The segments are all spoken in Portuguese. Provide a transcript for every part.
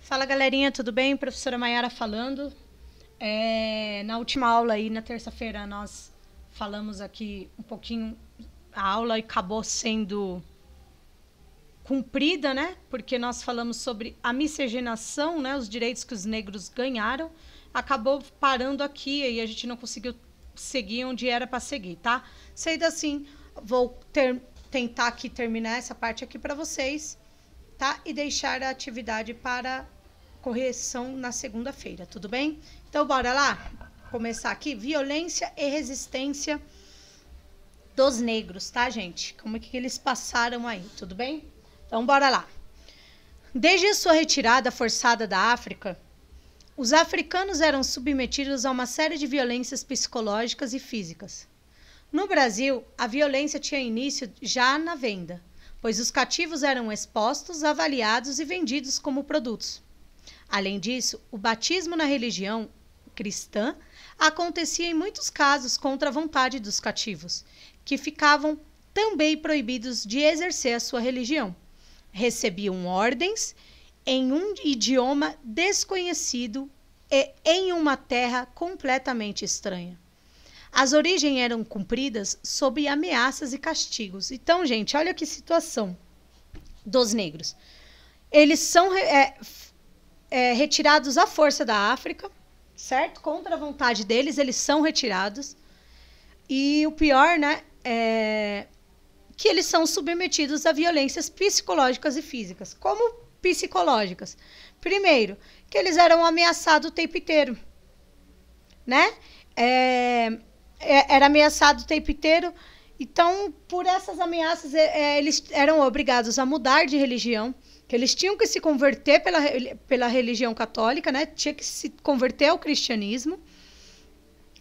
Fala, galerinha, tudo bem? Professora Maiara falando. Na última aula aí, na terça-feira, nós falamos aqui um pouquinho a aula e acabou sendo cumprida, né? Porque nós falamos sobre a miscigenação, né? Os direitos que os negros ganharam. Acabou parando aqui e a gente não conseguiu seguir onde era para seguir, tá? Sendo assim, vou tentar aqui terminar essa parte aqui para vocês, tá? E deixar a atividade para correção na segunda-feira, tudo bem? Então, bora lá? Começar aqui. Violência e resistência dos negros, tá, gente? Como é que eles passaram aí, tudo bem? Então, bora lá. Desde a sua retirada forçada da África, os africanos eram submetidos a uma série de violências psicológicas e físicas. No Brasil, a violência tinha início já na venda, pois os cativos eram expostos, avaliados e vendidos como produtos. Além disso, o batismo na religião cristã acontecia em muitos casos contra a vontade dos cativos, que ficavam também proibidos de exercer a sua religião. Recebiam ordens em um idioma desconhecido e em uma terra completamente estranha. As origens eram cumpridas sob ameaças e castigos. Então, gente, olha que situação dos negros. Eles são retirados à força da África, certo? Contra a vontade deles, eles são retirados. E o pior, né, é que eles são submetidos a violências psicológicas e físicas. Como psicológicas? Primeiro, que eles eram ameaçados o tempo inteiro, né? Era ameaçado o tempo inteiro. Então, por essas ameaças, eles eram obrigados a mudar de religião, que eles tinham que se converter pela religião católica, né? Tinha que se converter ao cristianismo,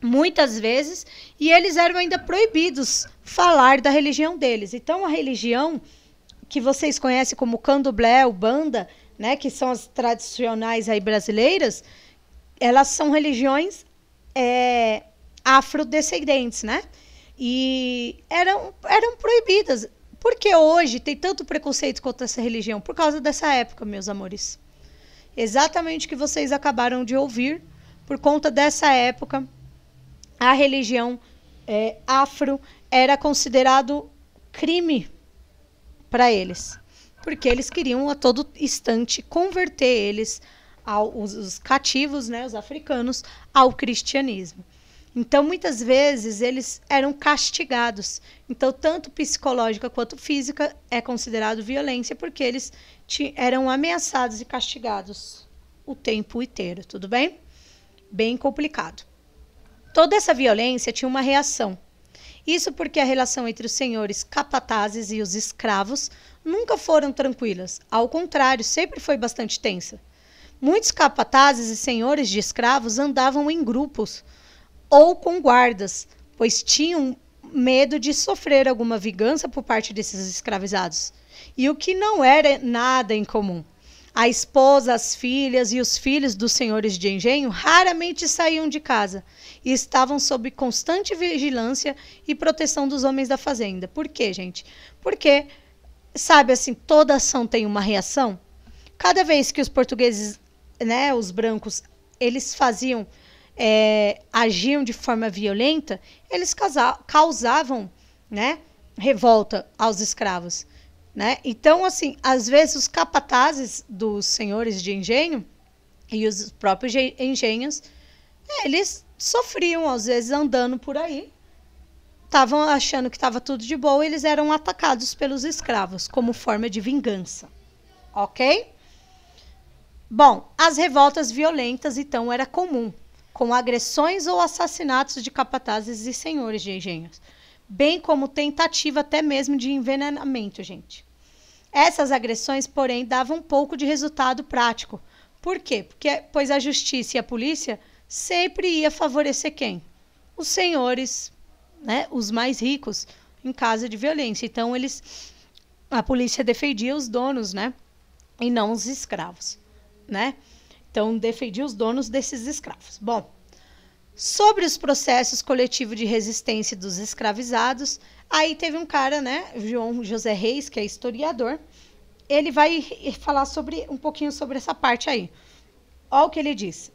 muitas vezes, e eles eram ainda proibidos falar da religião deles. Então, a religião que vocês conhecem como candomblé, ubanda, né? Que são as tradicionais aí brasileiras, elas são religiões afrodescendentes, né? E eram proibidas. Por que hoje tem tanto preconceito contra essa religião? Por causa dessa época, meus amores. Exatamente o que vocês acabaram de ouvir. Por conta dessa época, a religião afro era considerado crime para eles. Porque eles queriam a todo instante converter eles, os cativos, né, os africanos, ao cristianismo. Então, muitas vezes, eles eram castigados. Então, tanto psicológica quanto física é considerado violência, porque eles eram ameaçados e castigados o tempo inteiro, tudo bem? Bem complicado. Toda essa violência tinha uma reação. Isso porque a relação entre os senhores capatazes e os escravos nunca foram tranquilas. Ao contrário, sempre foi bastante tensa. Muitos capatazes e senhores de escravos andavam em grupos, ou com guardas, pois tinham medo de sofrer alguma vingança por parte desses escravizados. E o que não era nada incomum. A esposa, as filhas e os filhos dos senhores de engenho raramente saíam de casa e estavam sob constante vigilância e proteção dos homens da fazenda. Por quê, gente? Porque, sabe assim, toda ação tem uma reação. Cada vez que os portugueses, né, os brancos, eles agiam de forma violenta, eles causavam, né, revolta aos escravos, né? Então, assim, às vezes os capatazes dos senhores de engenho e os próprios engenhos, eles sofriam, às vezes, andando por aí, estavam achando que estava tudo de boa, e eles eram atacados pelos escravos como forma de vingança, ok? Bom, as revoltas violentas, então, era comum, com agressões ou assassinatos de capatazes e senhores de engenhos, bem como tentativa até mesmo de envenenamento, gente. Essas agressões, porém, davam pouco de resultado prático. Por quê? Pois a justiça e a polícia sempre ia favorecer quem? Os senhores, né, os mais ricos, em caso de violência. Então, a polícia defendia os donos, né, e não os escravos, né? Então, defendia os donos desses escravos. Bom, sobre os processos coletivos de resistência dos escravizados, aí teve um cara, né, João José Reis, que é historiador, ele vai falar um pouquinho sobre essa parte aí. Olha o que ele diz.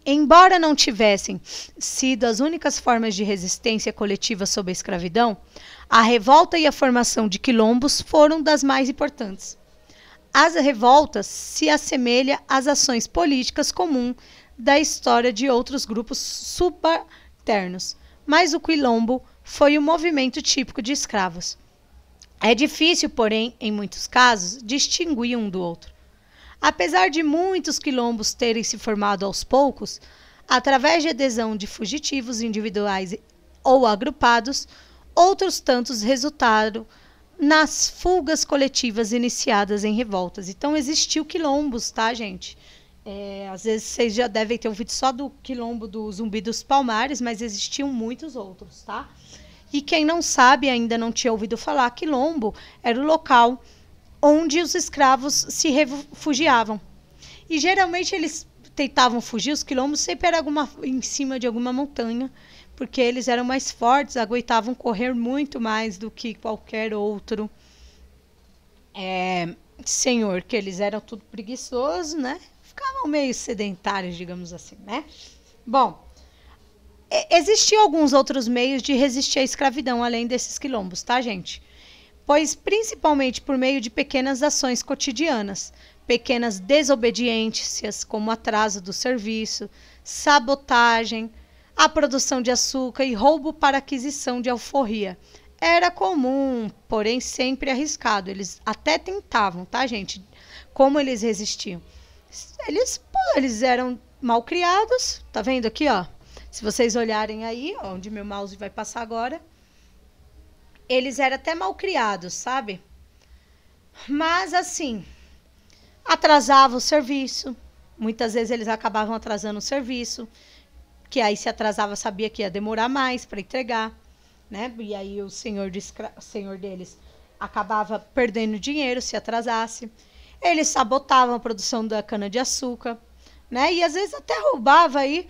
Embora não tivessem sido as únicas formas de resistência coletiva sob a escravidão, a revolta e a formação de quilombos foram das mais importantes. As revoltas se assemelham às ações políticas comuns da história de outros grupos subalternos, mas o quilombo foi o movimento típico de escravos. É difícil, porém, em muitos casos, distinguir um do outro. Apesar de muitos quilombos terem se formado aos poucos, através de adesão de fugitivos individuais ou agrupados, outros tantos resultaram nas fugas coletivas iniciadas em revoltas. Então, existiu quilombos, tá, gente? Às vezes vocês já devem ter ouvido só do quilombo do Zumbi dos Palmares, mas existiam muitos outros, tá? E quem não sabe, ainda não tinha ouvido falar, quilombo era o local onde os escravos se refugiavam. E geralmente eles tentavam fugir, os quilombos sempre era em cima de alguma montanha, porque eles eram mais fortes, aguentavam correr muito mais do que qualquer outro senhor, que eles eram tudo preguiçosos, né? Ficavam meio sedentários, digamos assim, né? Bom, existiam alguns outros meios de resistir à escravidão, além desses quilombos, tá, gente? Pois principalmente por meio de pequenas ações cotidianas, pequenas desobediências, como atraso do serviço, sabotagem, a produção de açúcar e roubo para aquisição de alforria. Era comum, porém sempre arriscado. Eles até tentavam, tá, gente? Como eles resistiam? Eles eram mal criados, tá vendo aqui, ó? Se vocês olharem aí, onde meu mouse vai passar agora, eles eram até mal criados, sabe? Mas, assim, atrasava o serviço. Muitas vezes eles acabavam atrasando o serviço, que aí se atrasava sabia que ia demorar mais para entregar, né? E aí o senhor deles acabava perdendo dinheiro se atrasasse. Eles sabotavam a produção da cana-de-açúcar, né? E às vezes até roubava aí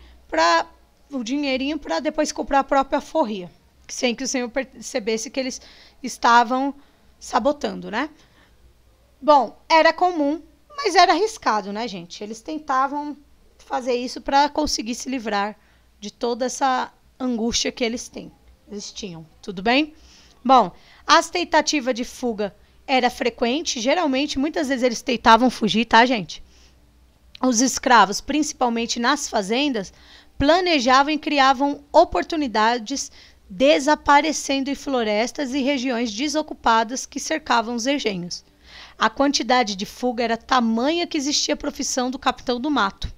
o dinheirinho para depois comprar a própria alforria, sem que o senhor percebesse que eles estavam sabotando, né? Bom, era comum, mas era arriscado, né, gente? Eles tentavam fazer isso para conseguir se livrar de toda essa angústia que eles tinham, tudo bem? Bom, as tentativas de fuga era frequente, geralmente, muitas vezes eles tentavam fugir, tá, gente? Os escravos, principalmente nas fazendas, planejavam e criavam oportunidades desaparecendo em florestas e regiões desocupadas que cercavam os engenhos. A quantidade de fuga era tamanha que existia a profissão do capitão do mato.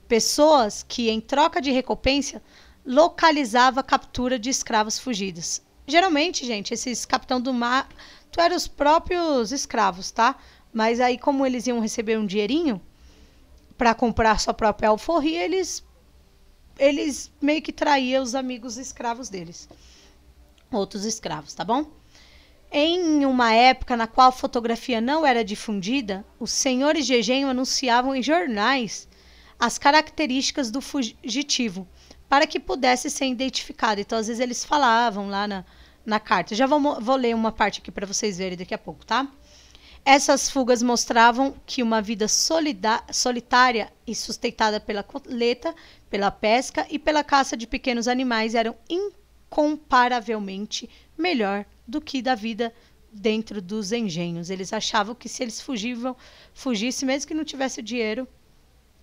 Pessoas que, em troca de recompensa, localizavam a captura de escravos fugidos. Geralmente, gente, esses capitão do mato eram os próprios escravos, tá? Mas aí, como eles iam receber um dinheirinho para comprar sua própria alforria, eles meio que traíam os amigos escravos deles. Outros escravos, tá bom? Em uma época na qual a fotografia não era difundida, os senhores de engenho anunciavam em jornais as características do fugitivo, para que pudesse ser identificado. Então, às vezes, eles falavam lá na carta. Já vou ler uma parte aqui para vocês verem daqui a pouco, tá? Essas fugas mostravam que uma vida solitária e sustentada pela coleta, pela pesca e pela caça de pequenos animais eram incomparavelmente melhor do que da vida dentro dos engenhos. Eles achavam que se eles fugissem, mesmo que não tivesse dinheiro,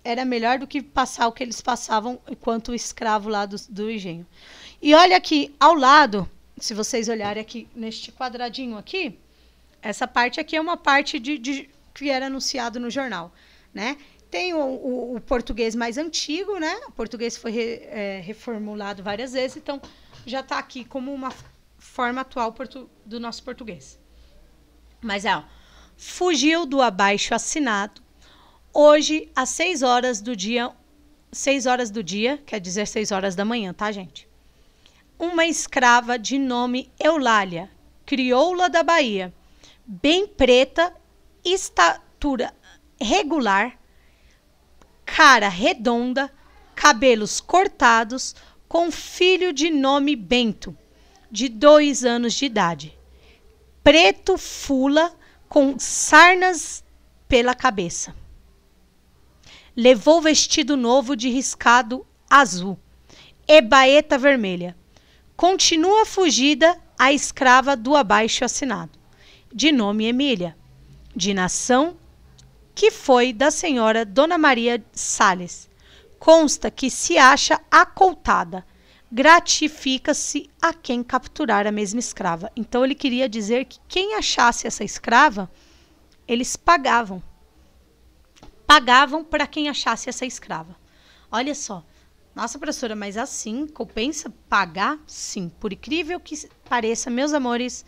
era melhor do que passar o que eles passavam enquanto escravo lá do engenho. E olha aqui, ao lado, se vocês olharem aqui neste quadradinho aqui, essa parte aqui é uma parte que era anunciado no jornal, né? Tem o português mais antigo, né? O português foi reformulado várias vezes, então já está aqui como uma forma atual do nosso português. Mas fugiu do abaixo assinado hoje às 6 horas do dia, quer dizer 6 horas da manhã, tá, gente? Uma escrava de nome Eulália, crioula da Bahia, bem preta, estatura regular, cara redonda, cabelos cortados, com filho de nome Bento, de 2 anos de idade. Preto fula, com sarnas pela cabeça. Levou vestido novo de riscado azul e baeta vermelha. Continua fugida a escrava do abaixo assinado, de nome Emília, de nação que foi da senhora Dona Maria Sales. Consta que se acha acoutada. Gratifica-se a quem capturar a mesma escrava. Então ele queria dizer que quem achasse essa escrava, eles pagavam. Pagavam para quem achasse essa escrava. Olha só. Nossa, professora, mas assim, compensa pagar? Sim. Por incrível que pareça, meus amores,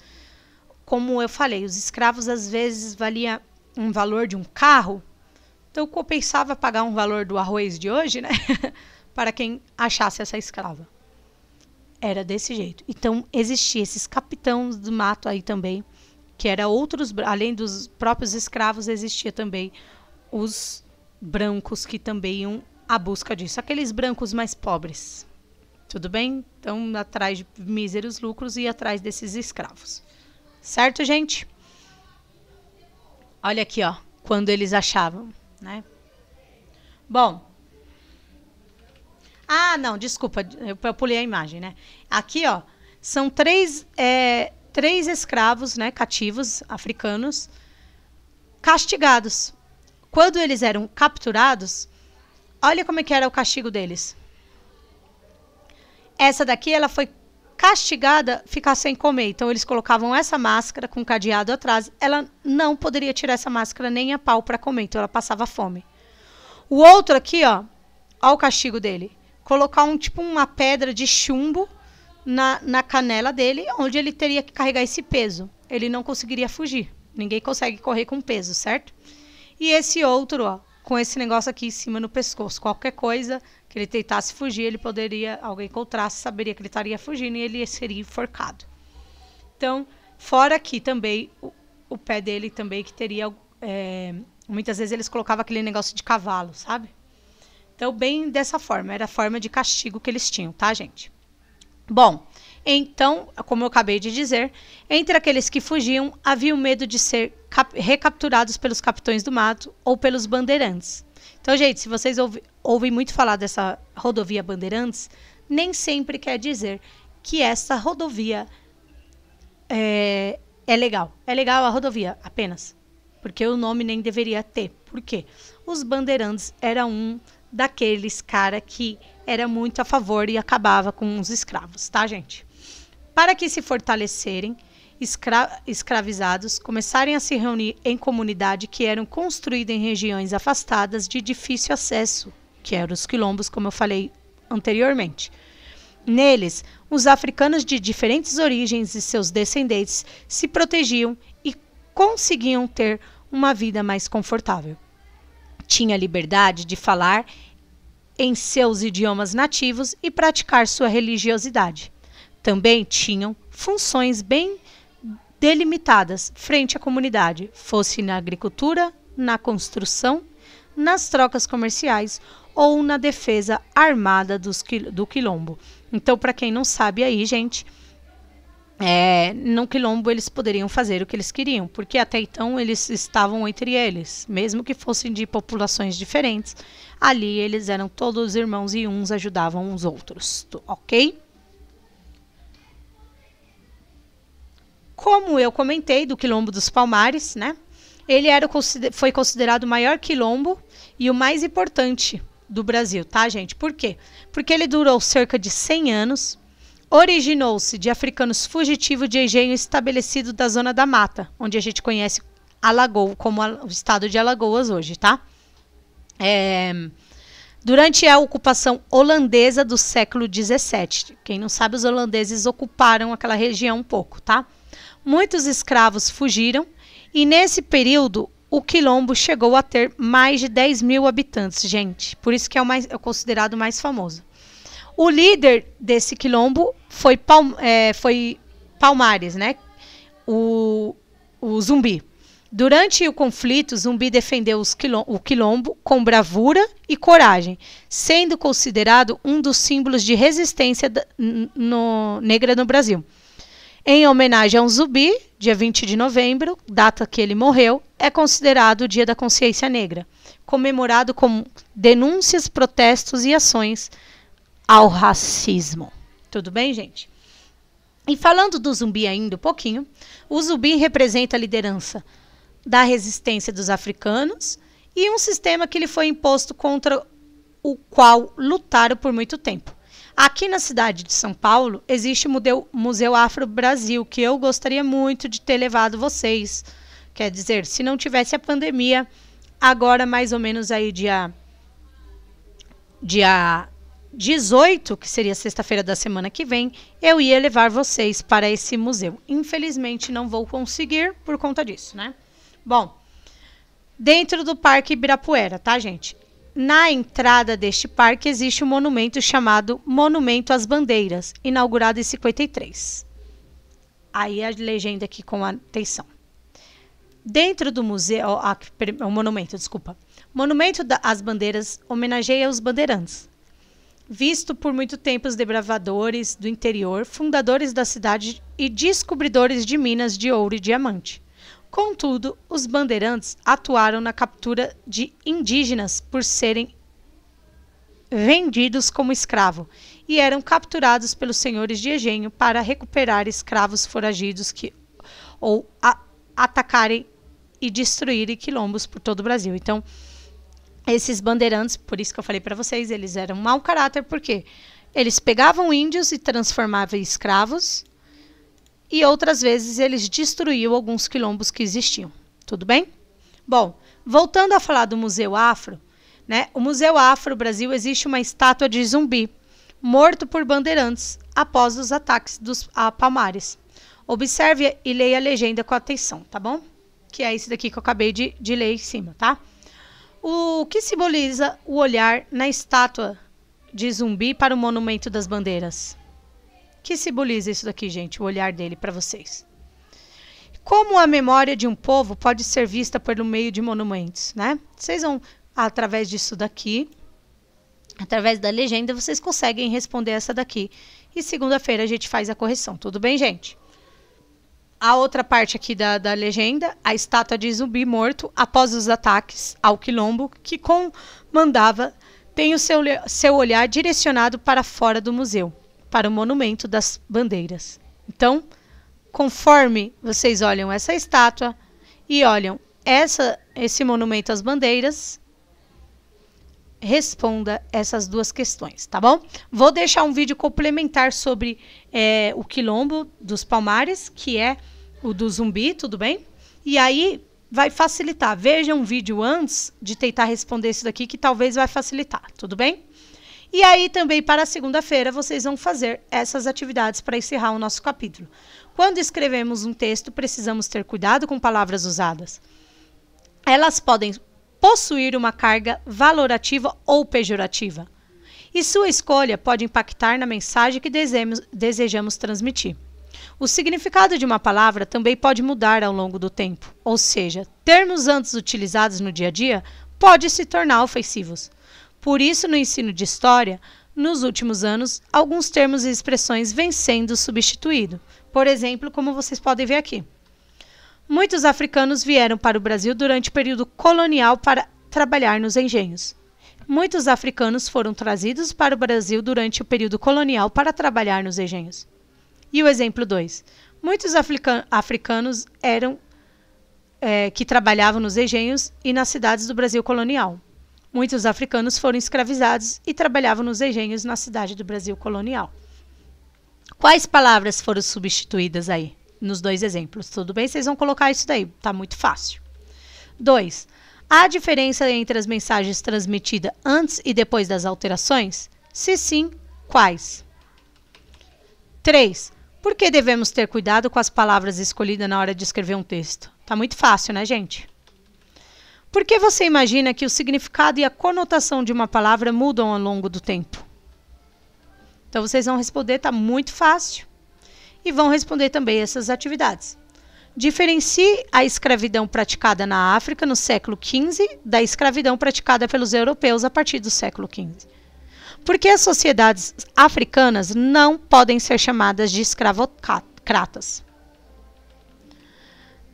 como eu falei, os escravos às vezes valiam um valor de um carro. Então compensava pagar um valor do arroz de hoje, né? Para quem achasse essa escrava. Era desse jeito. Então existiam esses capitães do mato aí também, que era outros, além dos próprios escravos, existia também os brancos que também iam à busca disso. Aqueles brancos mais pobres. Tudo bem? Então, atrás de míseros lucros e atrás desses escravos. Certo, gente? Olha aqui, ó. Quando eles achavam, né? Bom. Ah, não, desculpa. Eu pulei a imagem, né? Aqui, ó. São três escravos, né? Cativos, africanos. Castigados. Quando eles eram capturados, olha como é que era o castigo deles. Essa daqui, ela foi castigada a ficar sem comer. Então, eles colocavam essa máscara com cadeado atrás. Ela não poderia tirar essa máscara nem a pau para comer. Então, ela passava fome. O outro aqui, ó. Ó o castigo dele. Colocar uma pedra de chumbo na canela dele, onde ele teria que carregar esse peso. Ele não conseguiria fugir. Ninguém consegue correr com peso, certo? E esse outro, ó, com esse negócio aqui em cima no pescoço. Qualquer coisa que ele tentasse fugir, alguém encontrasse, saberia que ele estaria fugindo e ele seria enforcado. Então, fora aqui também, o pé dele também, que teria... muitas vezes eles colocavam aquele negócio de cavalo, sabe? Então, bem dessa forma. Era a forma de castigo que eles tinham, tá, gente? Bom, então, como eu acabei de dizer, entre aqueles que fugiam, havia o medo de ser recapturados pelos capitães do mato ou pelos bandeirantes. Então, gente, se vocês ouvem muito falar dessa rodovia Bandeirantes, nem sempre quer dizer que essa rodovia é legal. É legal a rodovia, apenas. Porque o nome nem deveria ter. Por quê? Os bandeirantes eram um daqueles cara que era muito a favor e acabava com os escravos, tá, gente? Para que se fortalecerem, escravizados começarem a se reunir em comunidade que eram construídas em regiões afastadas de difícil acesso, que eram os quilombos, como eu falei anteriormente. Neles, os africanos de diferentes origens e seus descendentes se protegiam e conseguiam ter uma vida mais confortável. Tinha liberdade de falar em seus idiomas nativos e praticar sua religiosidade. Também tinham funções bem delimitadas frente à comunidade, fosse na agricultura, na construção, nas trocas comerciais ou na defesa armada do quilombo. Então, para quem não sabe aí, gente, no quilombo eles poderiam fazer o que eles queriam, porque até então eles estavam entre eles, mesmo que fossem de populações diferentes, ali eles eram todos irmãos e uns ajudavam os outros, ok? Como eu comentei do Quilombo dos Palmares, né? Ele foi considerado o maior quilombo e o mais importante do Brasil, tá, gente? Por quê? Porque ele durou cerca de 100 anos, originou-se de africanos fugitivos de engenho estabelecido da Zona da Mata, onde a gente conhece Alagoas, como o estado de Alagoas hoje, tá? Durante a ocupação holandesa do século XVII. Quem não sabe, os holandeses ocuparam aquela região um pouco, tá? Muitos escravos fugiram e nesse período o quilombo chegou a ter mais de 10 mil habitantes, gente. Por isso que é considerado o mais famoso. O líder desse quilombo foi Palmares, né? O Zumbi. Durante o conflito, Zumbi defendeu o quilombo com bravura e coragem, sendo considerado um dos símbolos de resistência negra no Brasil. Em homenagem ao Zumbi, dia 20 de novembro, data que ele morreu, é considerado o Dia da Consciência Negra, comemorado com denúncias, protestos e ações ao racismo. Tudo bem, gente? E falando do zumbi ainda um pouquinho, o zumbi representa a liderança da resistência dos africanos e um sistema que lhe foi imposto contra o qual lutaram por muito tempo. Aqui na cidade de São Paulo, existe o Museu Afro Brasil, que eu gostaria muito de ter levado vocês. Quer dizer, se não tivesse a pandemia, agora mais ou menos aí dia 18, que seria sexta-feira da semana que vem, eu ia levar vocês para esse museu. Infelizmente não vou conseguir por conta disso, né? Bom, dentro do Parque Ibirapuera, tá, gente? Na entrada deste parque existe um monumento chamado Monumento às Bandeiras, inaugurado em 53. Aí a legenda aqui com atenção. Dentro do museu, o monumento, desculpa. Monumento às Bandeiras homenageia os bandeirantes, visto por muito tempo os desbravadores do interior, fundadores da cidade e descobridores de minas de ouro e diamante. Contudo, os bandeirantes atuaram na captura de indígenas por serem vendidos como escravo e eram capturados pelos senhores de engenho para recuperar escravos foragidos ou atacarem e destruírem quilombos por todo o Brasil. Então, esses bandeirantes, por isso que eu falei para vocês, eles eram mau caráter, porque eles pegavam índios e transformavam em escravos, e outras vezes eles destruíam alguns quilombos que existiam. Tudo bem? Bom, voltando a falar do Museu Afro, né? O Museu Afro Brasil existe uma estátua de zumbi, morto por bandeirantes após os ataques dos Palmares. Observe e leia a legenda com atenção, tá bom? Que é esse daqui que eu acabei de ler em cima, tá? O que simboliza o olhar na estátua de zumbi para o Monumento das Bandeiras? Que simboliza isso daqui, gente, o olhar dele para vocês? Como a memória de um povo pode ser vista pelo meio de monumentos, né? Vocês vão, através disso daqui, através da legenda, vocês conseguem responder essa daqui. E segunda-feira a gente faz a correção, tudo bem, gente? A outra parte aqui da legenda, a estátua de zumbi morto após os ataques ao quilombo que comandava, tem o seu olhar direcionado para fora do museu, para o Monumento das Bandeiras. Então, conforme vocês olham essa estátua e olham esse Monumento às Bandeiras, responda essas duas questões, tá bom? Vou deixar um vídeo complementar sobre o quilombo dos Palmares, que é o do zumbi, tudo bem? E aí vai facilitar. Veja um vídeo antes de tentar responder isso daqui, que talvez vai facilitar, tudo bem? E aí também para segunda-feira vocês vão fazer essas atividades para encerrar o nosso capítulo. Quando escrevemos um texto, precisamos ter cuidado com palavras usadas. Elas podem possuir uma carga valorativa ou pejorativa. E sua escolha pode impactar na mensagem que desejamos transmitir. O significado de uma palavra também pode mudar ao longo do tempo, ou seja, termos antes utilizados no dia a dia podem se tornar ofensivos. Por isso, no ensino de história, nos últimos anos, alguns termos e expressões vêm sendo substituídos. Por exemplo, como vocês podem ver aqui. Muitos africanos vieram para o Brasil durante o período colonial para trabalhar nos engenhos. Muitos africanos foram trazidos para o Brasil durante o período colonial para trabalhar nos engenhos. E o exemplo 2. Muitos africanos que trabalhavam nos engenhos e nas cidades do Brasil colonial. Muitos africanos foram escravizados e trabalhavam nos engenhos na cidade do Brasil colonial. Quais palavras foram substituídas aí? Nos dois exemplos, tudo bem? Vocês vão colocar isso daí, tá muito fácil. 2. Há diferença entre as mensagens transmitidas antes e depois das alterações? Se sim, quais? 3. Por que devemos ter cuidado com as palavras escolhidas na hora de escrever um texto? Tá muito fácil, né, gente? Por que você imagina que o significado e a conotação de uma palavra mudam ao longo do tempo? Então, vocês vão responder, tá muito fácil. E vão responder também essas atividades. Diferencie a escravidão praticada na África no século XV da escravidão praticada pelos europeus a partir do século XV. Por que as sociedades africanas não podem ser chamadas de escravocratas?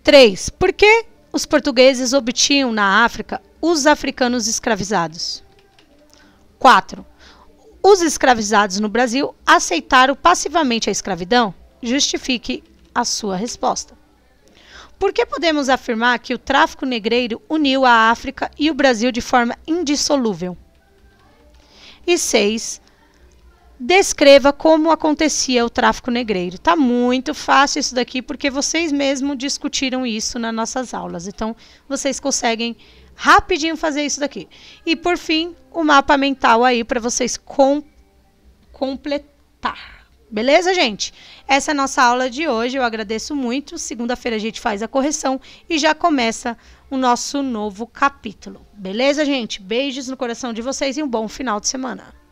3. Por que os portugueses obtinham na África os africanos escravizados? 4. Os escravizados no Brasil aceitaram passivamente a escravidão? Justifique a sua resposta. Por que podemos afirmar que o tráfico negreiro uniu a África e o Brasil de forma indissolúvel? E 6. Descreva como acontecia o tráfico negreiro. Tá muito fácil isso daqui, porque vocês mesmos discutiram isso nas nossas aulas. Então, vocês conseguem rapidinho fazer isso daqui. E, por fim, o mapa mental aí para vocês completar. Beleza, gente? Essa é a nossa aula de hoje. Eu agradeço muito. Segunda-feira a gente faz a correção e já começa o nosso novo capítulo. Beleza, gente? Beijos no coração de vocês e um bom final de semana.